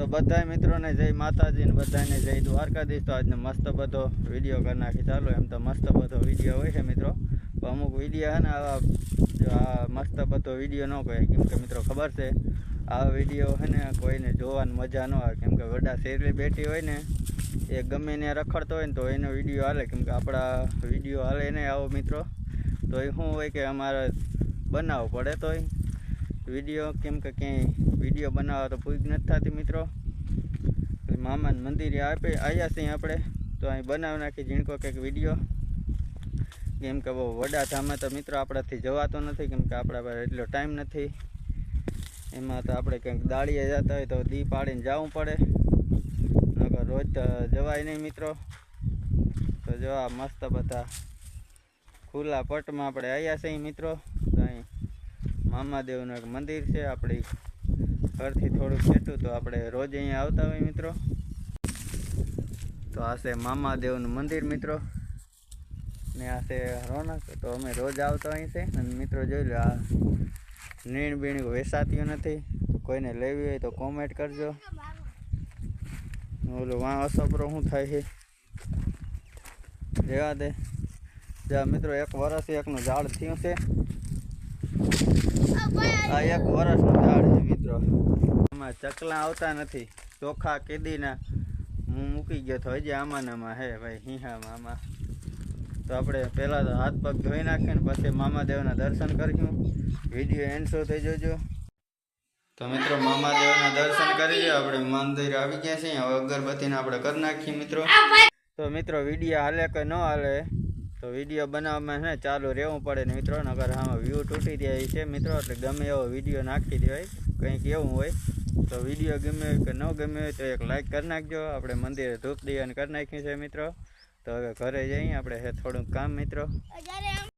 તો બધા મિત્રોને જય માતાજી ને બધાને જય દ્વારકાધીશ। તો આજનો મસ્ત બધો વિડીયો કરી નાખી। ચાલો એમ તો મસ્ત બધો વિડીયો હોય છે મિત્રો, તો અમુક વિડીયો છે ને આવા મસ્ત બધો વિડીયો ન કહે, કેમ કે મિત્રો ખબર છે આ વિડીયો છે ને કોઈને જોવાની મજા ન આવે, કેમ કે વડા સેલિબ્રિટી હોય ને એ ગમે ને રખડતો હોય ને તો એનો વિડીયો હાલે, કેમ કે આપણા વિડીયો હાલે નહીં આવો મિત્રો, તો એ શું હોય કે અમારે બનાવવું પડે તો વિડીયો, કેમ કે ક્યાંય વિડીયો બનાવવા તો પૂગ નથી થતી મિત્રો। મામાને મંદિરે આવ્યા છીએ આપણે, તો અહીં બનાવી નાખી ઝીણકો કંઈક વિડીયો, કેમ કે બહુ વડા ધામે તો મિત્રો આપણાથી જવાતો નથી, કેમ કે આપણા પાસે એટલો ટાઈમ નથી। એમાં તો આપણે કંઈક દાળીએ જતા હોય તો દી પાડીને જવું પડે, નકર રોજ તો જવાય નહીં મિત્રો। તો જો આ મસ્ત બધા ખુલ્લા પટમાં આપણે આવ્યા છીએ મિત્રો। તો અહીં મામાદેવનું એક મંદિર છે, આપણી ઘરથી થોડુંક છેટું, તો આપણે રોજ અહીંયા આવતા હોય મિત્રો। તો આ છે મામાદેવનું મંદિર મિત્રો, ને આ છે રોનક, તો અમે રોજ આવતા અહીં છે। અને મિત્રો જોઈ લો આ નીણ બીણ વેસાતીઓ નથી, તો કોઈને લેવી હોય તો કોમેન્ટ કરજો। ઓલું વાં અસપરો શું થાય છે રેવા દે। જ્યાં મિત્રો 1 વર્ષ એકનું ઝાડ થયું છે, આ 1 વર્ષનું ઝાડ છે મિત્રો। આમાં ચકલા આવતા નથી, ચોખા કેદીના હું મૂકી ગયો તો હજી આમાં હે ભાઈ હિહામાં આમાં। તો આપણે પહેલાં તો હાથ પગ ધોઈ નાખીએ ને પછી મામાદેવના દર્શન કરીશું। વિડીયો એન્ડ શો થઈ જોજો। તો મિત્રો મામાદેવના દર્શન કરી આપણે મંદિર આવી ગયા છીએ, હવે અગરબત્તીને આપણે કરી નાખીએ મિત્રો। તો મિત્રો વિડીયો હાલે કે ન હાલે, તો વિડીયો બનાવવામાં ને ચાલુ રહેવું પડે ને મિત્રો, નકર આમાં વ્યૂ તૂટી જાય છે મિત્રો, એટલે ગમે એવો વિડીયો નાખી દેવાય, કંઈક એવું હોય। તો વિડીયો ગમે કે ન ગમે હોય તો એક લાઈક કરી નાખજો। આપણે મંદિરે ધૂપ દીવાને કરી નાખ્યું છે મિત્રો। તો હવે ઘરે જઈએ, આપણે થોડુંક કામ મિત્રો।